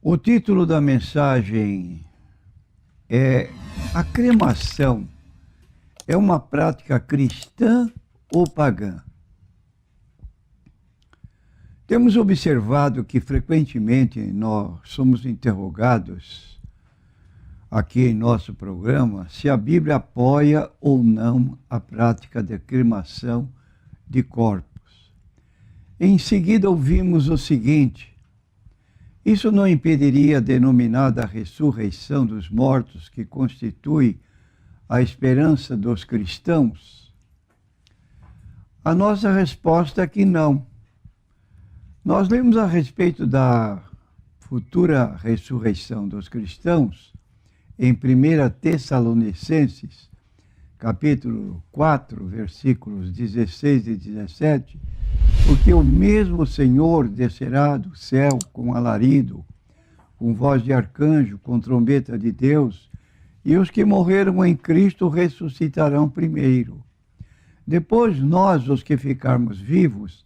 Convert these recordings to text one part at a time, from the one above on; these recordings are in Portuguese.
O título da mensagem é: a cremação é uma prática cristã ou pagã? Temos observado que frequentemente nós somos interrogados aqui em nosso programa se a Bíblia apoia ou não a prática da cremação de corpos. Em seguida ouvimos o seguinte: isso não impediria a denominada ressurreição dos mortos, que constitui a esperança dos cristãos? A nossa resposta é que não. Nós lemos a respeito da futura ressurreição dos cristãos em 1 Tessalonicenses, capítulo 4, versículos 16 e 17, porque o mesmo Senhor descerá do céu com alarido, com voz de arcanjo, com trombeta de Deus, e os que morreram em Cristo ressuscitarão primeiro. Depois nós, os que ficarmos vivos,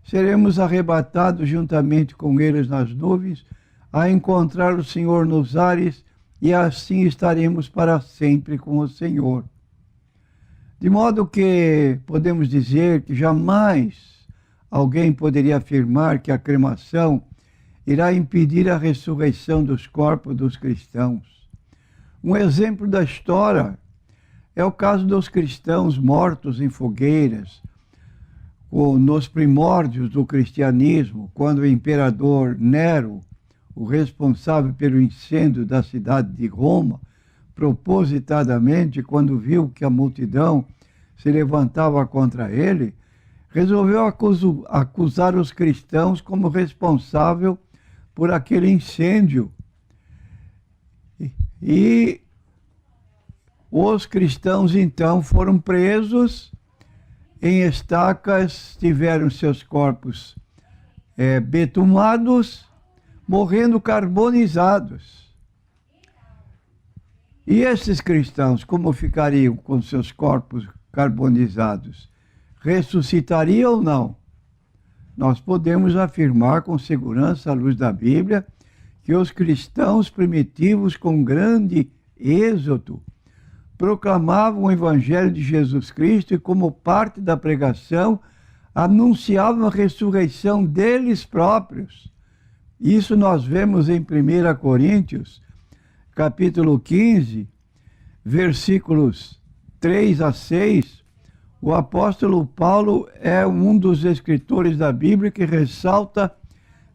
seremos arrebatados juntamente com eles nas nuvens, a encontrar o Senhor nos ares, e assim estaremos para sempre com o Senhor. De modo que podemos dizer que jamais alguém poderia afirmar que a cremação irá impedir a ressurreição dos corpos dos cristãos. Um exemplo da história é o caso dos cristãos mortos em fogueiras, nos primórdios do cristianismo, quando o imperador Nero, o responsável pelo incêndio da cidade de Roma, propositadamente, quando viu que a multidão se levantava contra ele, resolveu acusar os cristãos como responsável por aquele incêndio. E os cristãos, então, foram presos em estacas, tiveram seus corpos betumados, morrendo carbonizados. E esses cristãos, como ficariam com seus corpos carbonizados? Ressuscitariam ou não? Nós podemos afirmar com segurança, à luz da Bíblia, que os cristãos primitivos, com grande êxito, proclamavam o Evangelho de Jesus Cristo e, como parte da pregação, anunciavam a ressurreição deles próprios. Isso nós vemos em 1 Coríntios, capítulo 15, versículos 3 a 6, o apóstolo Paulo é um dos escritores da Bíblia que ressalta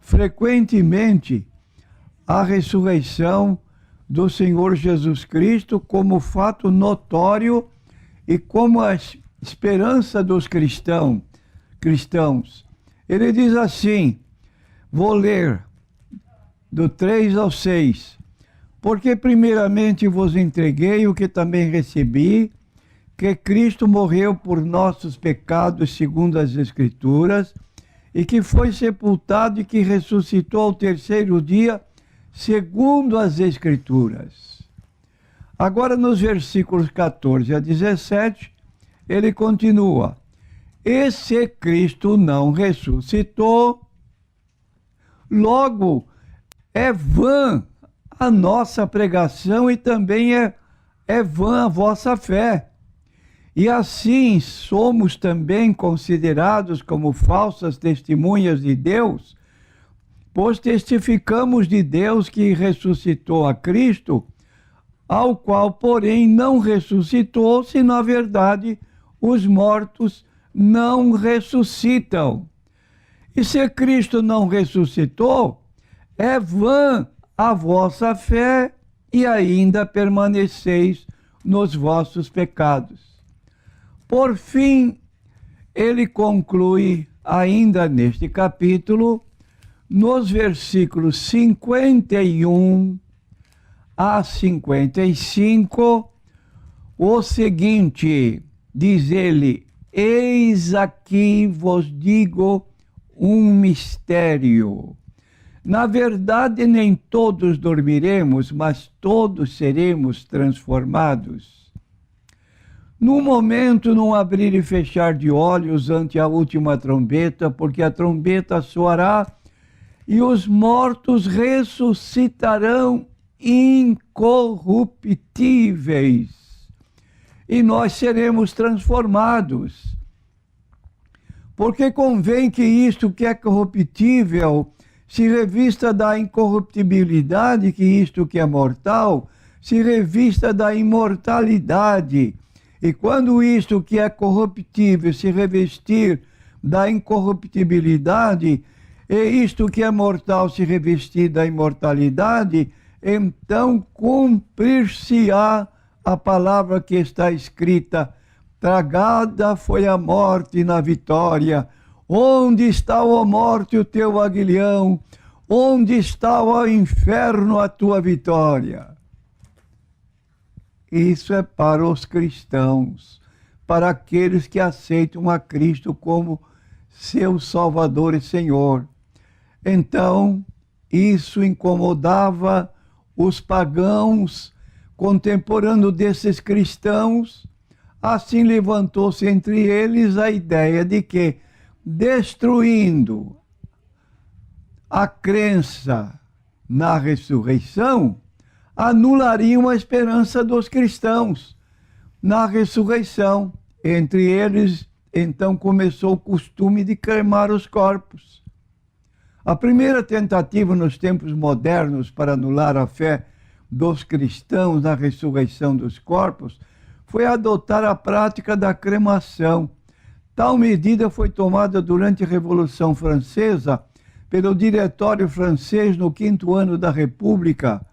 frequentemente a ressurreição do Senhor Jesus Cristo como fato notório e como a esperança dos cristãos. Ele diz assim, vou ler do 3 ao 6, porque primeiramente vos entreguei o que também recebi, que Cristo morreu por nossos pecados segundo as Escrituras, e que foi sepultado e que ressuscitou ao terceiro dia segundo as Escrituras. Agora, nos versículos 14 a 17, ele continua: e se Cristo não ressuscitou, logo é vã a nossa pregação e também é vã a vossa fé. E assim somos também considerados como falsas testemunhas de Deus, pois testificamos de Deus que ressuscitou a Cristo, ao qual, porém, não ressuscitou, se na verdade os mortos não ressuscitam. E se Cristo não ressuscitou, é vã a vossa fé e ainda permaneceis nos vossos pecados. Por fim, ele conclui ainda neste capítulo, nos versículos 51 a 55, o seguinte, diz ele: eis aqui vos digo um mistério. Na verdade, nem todos dormiremos, mas todos seremos transformados. No momento, num abrir e fechar de olhos ante a última trombeta, porque a trombeta soará e os mortos ressuscitarão incorruptíveis, e nós seremos transformados. Porque convém que isto que é corruptível se revista da incorruptibilidade, que isto que é mortal se revista da imortalidade. E quando isto que é corruptível se revestir da incorruptibilidade, e isto que é mortal se revestir da imortalidade, então cumprir-se-á a palavra que está escrita: tragada foi a morte na vitória. Onde está, ó morte, o teu aguilhão? Onde está, ó inferno, a tua vitória? Isso é para os cristãos, para aqueles que aceitam a Cristo como seu Salvador e Senhor. Então, isso incomodava os pagãos contemporâneos desses cristãos. Assim levantou-se entre eles a ideia de que, destruindo a crença na ressurreição, anulariam a esperança dos cristãos na ressurreição. Entre eles, então, começou o costume de cremar os corpos. A primeira tentativa nos tempos modernos para anular a fé dos cristãos na ressurreição dos corpos foi adotar a prática da cremação. Tal medida foi tomada durante a Revolução Francesa pelo Diretório francês no 5º ano da República,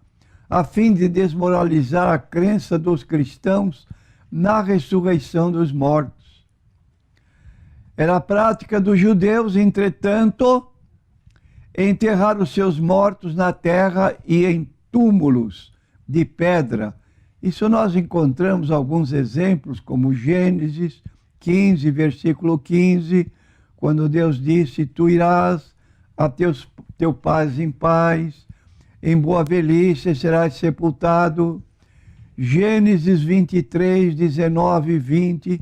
a fim de desmoralizar a crença dos cristãos na ressurreição dos mortos. Era a prática dos judeus, entretanto, enterrar os seus mortos na terra e em túmulos de pedra. Isso nós encontramos alguns exemplos, como Gênesis 15, versículo 15, quando Deus disse: tu irás a teu pais em paz, em boa velhice serás sepultado. Gênesis 23, 19 e 20,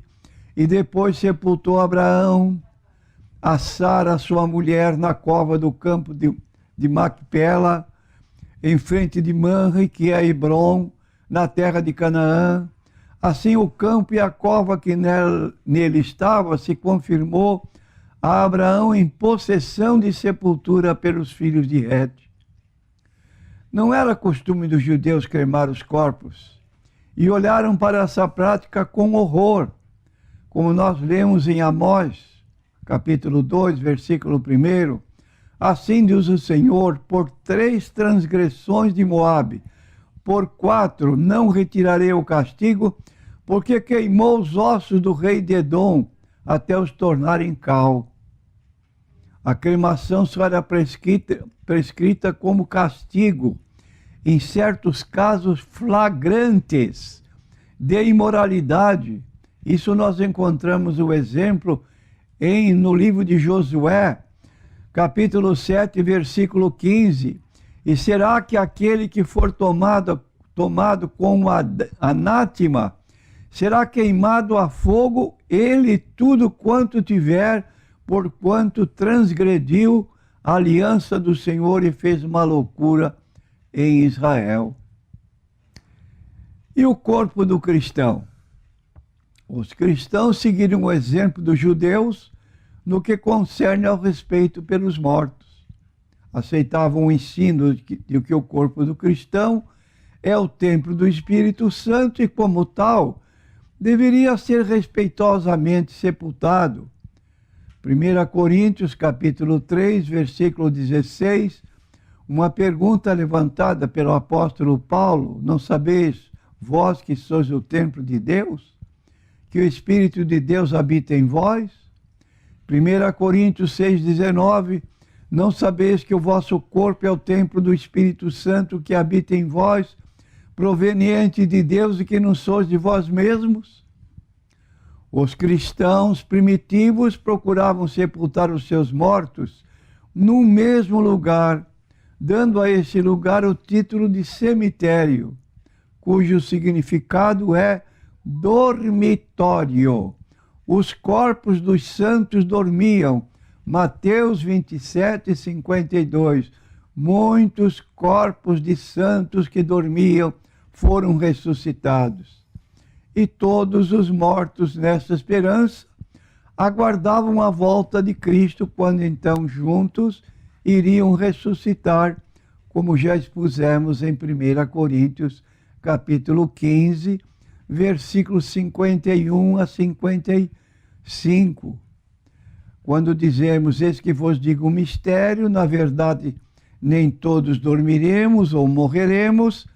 e depois sepultou Abraão, a Sara, sua mulher, na cova do campo de Macpela, em frente de Manre, que é Hebrom, na terra de Canaã. Assim o campo e a cova que nele estava se confirmou a Abraão em possessão de sepultura pelos filhos de Het. Não era costume dos judeus cremar os corpos, e olharam para essa prática com horror, como nós lemos em Amós, capítulo 2, versículo 1. Assim diz o Senhor: por 3 transgressões de Moabe, por 4 não retirarei o castigo, porque queimou os ossos do rei de Edom até os tornar em cal. A cremação só era prescrita como castigo em certos casos flagrantes de imoralidade. Isso nós encontramos o exemplo no livro de Josué, capítulo 7, versículo 15. E será que aquele que for tomado com anátema será queimado a fogo, ele tudo quanto tiver, porquanto transgrediu a aliança do Senhor e fez uma loucura em Israel. E o corpo do cristão? Os cristãos seguiram o exemplo dos judeus no que concerne ao respeito pelos mortos. Aceitavam o ensino de que o corpo do cristão é o templo do Espírito Santo e, como tal, deveria ser respeitosamente sepultado. 1 Coríntios, capítulo 3, versículo 16, uma pergunta levantada pelo apóstolo Paulo: não sabeis vós que sois o templo de Deus, que o Espírito de Deus habita em vós? 1 Coríntios 6, 19, não sabeis que o vosso corpo é o templo do Espírito Santo que habita em vós, proveniente de Deus, e que não sois de vós mesmos? Os cristãos primitivos procuravam sepultar os seus mortos no mesmo lugar, dando a esse lugar o título de cemitério, cujo significado é dormitório. Os corpos dos santos dormiam, Mateus 27, 52. Muitos corpos de santos que dormiam foram ressuscitados. E todos os mortos nessa esperança aguardavam a volta de Cristo, quando então juntos iriam ressuscitar, como já expusemos em 1 Coríntios, capítulo 15, versículos 51 a 55. Quando dizemos, eis que vos digo um mistério, na verdade, nem todos dormiremos ou morreremos,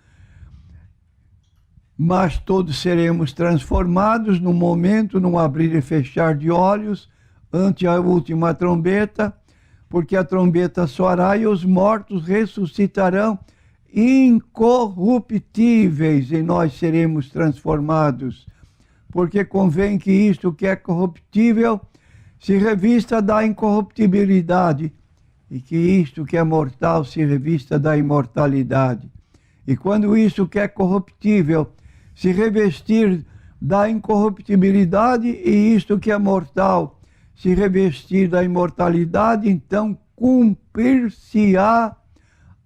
mas todos seremos transformados no momento, num abrir e fechar de olhos, ante a última trombeta, porque a trombeta soará e os mortos ressuscitarão incorruptíveis, e nós seremos transformados. Porque convém que isto que é corruptível se revista da incorruptibilidade, e que isto que é mortal se revista da imortalidade. E quando isto que é corruptível se revestir da incorruptibilidade, e isto que é mortal se revestir da imortalidade, então cumprir-se-á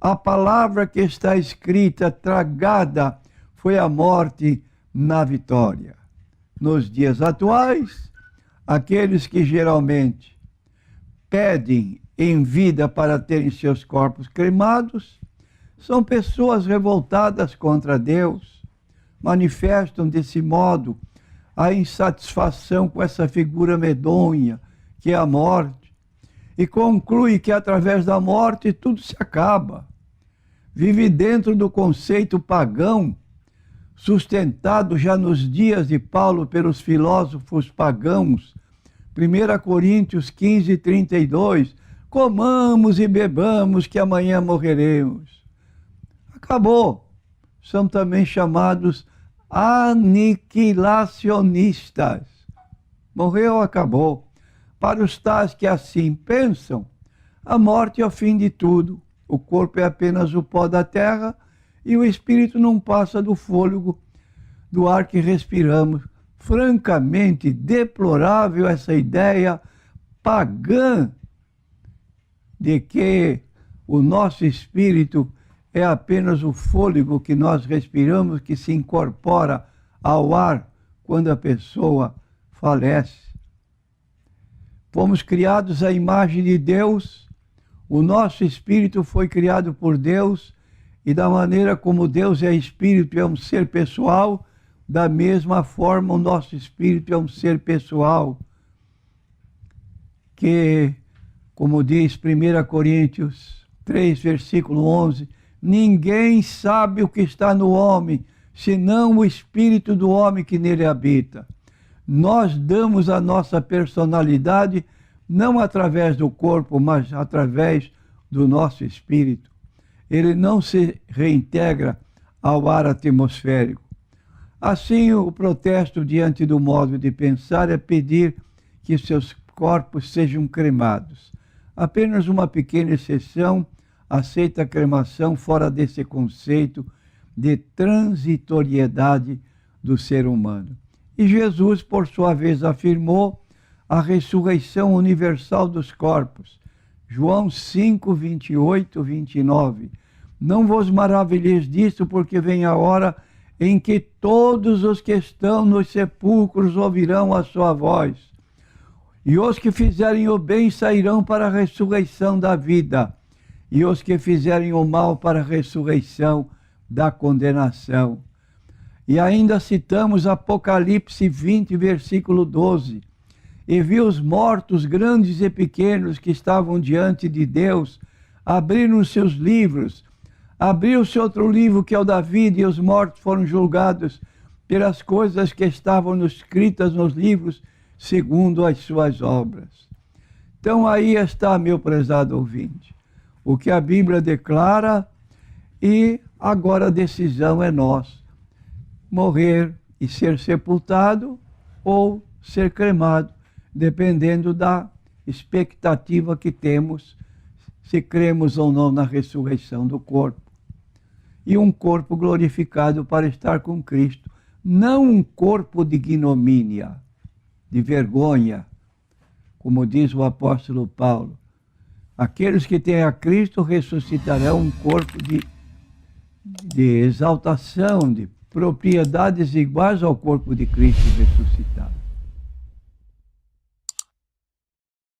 a palavra que está escrita: tragada foi a morte na vitória. Nos dias atuais, aqueles que geralmente pedem em vida para terem seus corpos cremados são pessoas revoltadas contra Deus, manifestam desse modo a insatisfação com essa figura medonha que é a morte, e conclui que através da morte tudo se acaba. Vive dentro do conceito pagão, sustentado já nos dias de Paulo pelos filósofos pagãos. 1 Coríntios 15, 32, comamos e bebamos que amanhã morreremos. Acabou. São também chamados aniquilacionistas. Morreu, acabou. Para os tais que assim pensam, a morte é o fim de tudo. O corpo é apenas o pó da terra e o espírito não passa do fôlego do ar que respiramos. Francamente deplorável essa ideia pagã de que o nosso espírito é apenas o fôlego que nós respiramos, que se incorpora ao ar quando a pessoa falece. Fomos criados à imagem de Deus, o nosso espírito foi criado por Deus, e da maneira como Deus é espírito, é um ser pessoal, da mesma forma o nosso espírito é um ser pessoal, que, como diz 1 Coríntios 3, versículo 11, ninguém sabe o que está no homem, senão o espírito do homem que nele habita. Nós damos a nossa personalidade não através do corpo, mas através do nosso espírito. Ele não se reintegra ao ar atmosférico. Assim, o protesto diante do modo de pensar é pedir que seus corpos sejam cremados. Apenas uma pequena exceção aceita a cremação fora desse conceito de transitoriedade do ser humano. E Jesus, por sua vez, afirmou a ressurreição universal dos corpos. João 5, 28, 29. Não vos maravilheis disso, porque vem a hora em que todos os que estão nos sepulcros ouvirão a sua voz. E os que fizerem o bem sairão para a ressurreição da vida, e os que fizerem o mal para a ressurreição da condenação. E ainda citamos Apocalipse 20, versículo 12. E vi os mortos, grandes e pequenos, que estavam diante de Deus, abriram seus livros. Abriu-se outro livro, que é o da vida, e os mortos foram julgados pelas coisas que estavam escritas nos livros, segundo as suas obras. Então aí está, meu prezado ouvinte, o que a Bíblia declara, e agora a decisão é nossa: morrer e ser sepultado ou ser cremado, dependendo da expectativa que temos, se cremos ou não na ressurreição do corpo. E um corpo glorificado para estar com Cristo, não um corpo de ignomínia, de vergonha, como diz o apóstolo Paulo. Aqueles que têm a Cristo ressuscitarão um corpo de exaltação, de propriedades iguais ao corpo de Cristo ressuscitado.